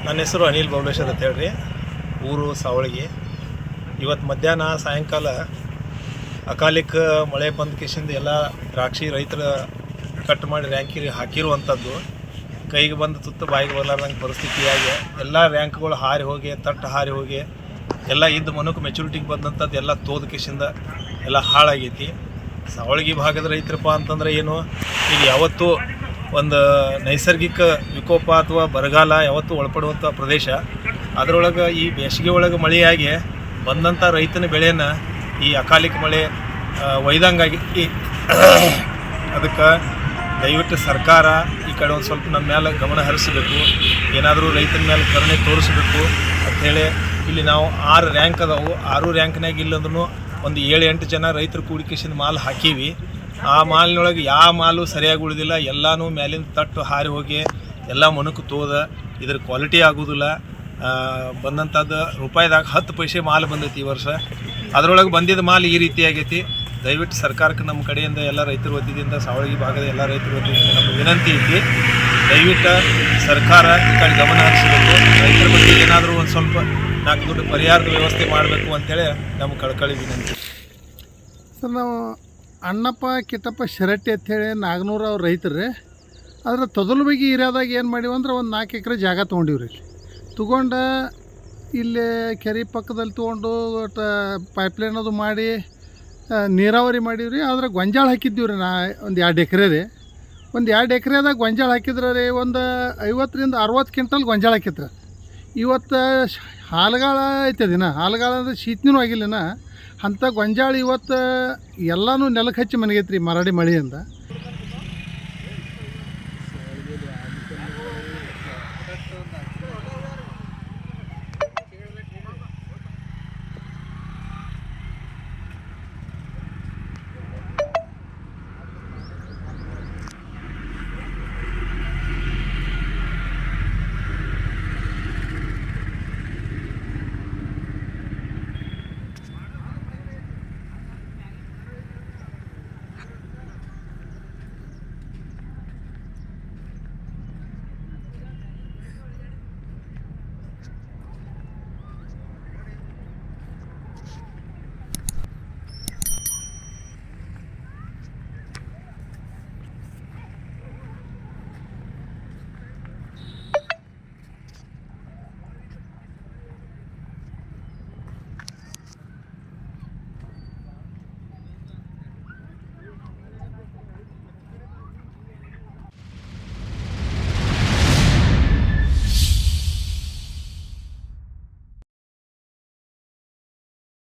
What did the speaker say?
ನನ್ನ ಹೆಸರು ಅನಿಲ್ ಬೌಲೇಶ್ವರ್ ಅಂತ ಹೇಳ್ರಿ. ಊರು ಸಾವಳಗಿ. ಇವತ್ತು ಮಧ್ಯಾಹ್ನ ಸಾಯಂಕಾಲ ಅಕಾಲಿಕ ಮಳೆ ಬಂದ ಕಿಶಿಂದ ಎಲ್ಲ ದ್ರಾಕ್ಷಿ ರೈತರ ಕಟ್ ಮಾಡಿ ರ್ಯಾಂಕಿಗೆ ಹಾಕಿರುವಂಥದ್ದು ಕೈಗೆ ಬಂದು ತುತ್ತು ಬಾಯಿಗೆ ಬರಲಾರ್ದಂಗೆ ಪರಿಸ್ಥಿತಿಯಾಗಿ ಎಲ್ಲ ರ್ಯಾಂಕ್ಗಳು ಹಾರಿ ಹೋಗಿ ತಟ್ಟು ಹಾರಿ ಹೋಗಿ ಎಲ್ಲ ಇದ್ದ ಮನಕ್ಕೆ ಮೆಚುರಿಟಿಗೆ ಬಂದಂಥದ್ದು ಎಲ್ಲ ತೋದ ಕಿಶಿಂದ ಎಲ್ಲ ಹಾಳಾಗೈತಿ. ಸಾವಳಗಿ ಭಾಗದ ರೈತರಪ್ಪ ಅಂತಂದ್ರೆ ಏನು, ಈಗ ಯಾವತ್ತೂ ಒಂದು ನೈಸರ್ಗಿಕ ವಿಕೋಪ ಅಥವಾ ಬರಗಾಲ ಯಾವತ್ತೂ ಒಳಪಡುವಂಥ ಪ್ರದೇಶ. ಅದರೊಳಗೆ ಈ ಬೇಸಿಗೆ ಒಳಗೆ ಮಳೆಯಾಗಿ ಬಂದಂಥ ರೈತನ ಬೆಳೆನ ಈ ಅಕಾಲಿಕ ಮಳೆ ಒಯ್ದಂಗಾಗಿ ಅದಕ್ಕೆ ದಯವಿಟ್ಟು ಸರ್ಕಾರ ಈ ಕಡೆ ಒಂದು ಸ್ವಲ್ಪ ನಮ್ಮ ಮೇಲೆ ಗಮನ ಹರಿಸಬೇಕು, ಏನಾದರೂ ರೈತನ ಮೇಲೆ ಕರುಣೆ ತೋರಿಸ್ಬೇಕು ಅಂಥೇಳಿ. ಇಲ್ಲಿ ನಾವು 6 ರ್ಯಾಂಕ್ ಅದಾವು. 6 ರ್ಯಾಂಕ್ನಾಗ ಇಲ್ಲಂದ್ರೂ ಒಂದು 7-8 ಜನ ರೈತರು ಕೂಡಿಕೆಸಿಂದ ಮಾಲ್ ಹಾಕೀವಿ. ಆ ಮಾಲಿನೊಳಗೆ ಯಾವ ಮಾಲು ಸರಿಯಾಗಿ ಉಳಿದಿಲ್ಲ, ಎಲ್ಲನೂ ಮೇಲಿಂದ ತಟ್ಟು ಹಾರಿ ಹೋಗಿ ಎಲ್ಲ ಮನುಕು ತೋದ. ಇದ್ರ ಕ್ವಾಲಿಟಿ ಆಗೋದಿಲ್ಲ. ಬಂದಂಥದ್ದು ರೂಪಾಯಿದಾಗ 10 ಪೈಸೆ ಮಾಲ್ ಬಂದೈತಿ ಈ ವರ್ಷ. ಅದರೊಳಗೆ ಬಂದಿದ್ದ ಮಾಲ್ ಈ ರೀತಿ ಆಗೈತಿ. ದಯವಿಟ್ಟು ಸರ್ಕಾರಕ್ಕೆ ನಮ್ಮ ಕಡೆಯಿಂದ ಎಲ್ಲ ರೈತರ ವತಿಯಿಂದ, ಸಾವಳಗಿ ಭಾಗದ ಎಲ್ಲ ರೈತರ ವತಿಯಿಂದ ನಮ್ಮ ವಿನಂತಿ ಐತಿ, ದಯವಿಟ್ಟು ಸರ್ಕಾರ ಈ ಕಡೆ ಗಮನ ಹರಿಸಬೇಕು. ರೈತರ ಬಗ್ಗೆ ಏನಾದರೂ ಒಂದು ಸ್ವಲ್ಪ 4 ದುಡ್ಡು ಪರಿಹಾರದ ವ್ಯವಸ್ಥೆ ಮಾಡಬೇಕು ಅಂತೇಳಿ ನಮ್ಮ ಕಳಕಳಿ ವಿನಂತಿ. ಸರ್, ನಾವು ಅಣ್ಣಪ್ಪ ಕಿಟ್ಟಪ್ಪ ಶರಟ್ಟಿ ಅಂಥೇಳಿ ನಾಗನೂರು ಅವ್ರ ರೈತರು ರೀ. ಆದರೆ ತೊದಲುಬಗಿ ಏರಿಯಾದಾಗ ಏನು ಮಾಡೀವಿ ಅಂದ್ರೆ ಒಂದು 4 ಎಕರೆ ಜಾಗ ತೊಗೊಂಡಿವ್ರಿ. ತೊಗೊಂಡು ಇಲ್ಲಿ ಕೆರೆ ಪಕ್ಕದಲ್ಲಿ ತೊಗೊಂಡು ಪೈಪ್ಲೈನ್ ಅದು ಮಾಡಿ ನೀರಾವರಿ ಮಾಡೀವ್ರಿ. ಆದ್ರೆ ಗೊಂಜಾಳ ಹಾಕಿದ್ದೀವಿ ರೀ. ಒಂದು 2 ಎಕರೆ ರೀ. ಒಂದು 2 ಎಕರೆದಾಗ ಗೊಂಜಾಳ ಹಾಕಿದ್ರೆ ರೀ ಒಂದು 50ರಿಂದ 60 ಕ್ವಿಂಟಲ್ ಗೊಂಜಾಳ ಹಾಕಿತ್ರ. ಇವತ್ತು ಹಾಲುಗಾಳ ಐತದಿನ, ಹಾಲುಗಾಳ ಅಂದರೆ ಶೀತನೂ ಆಗಿಲ್ಲನ ಅಂಥ ಗೊಂಜಾಳ ಇವತ್ತು ಎಲ್ಲನೂ ನೆಲಕ್ಕೆ ಹಚ್ಚಿ ಮನೆಗೈತ್ರಿ ಮರಡಿ ಮಳೆಯಿಂದ.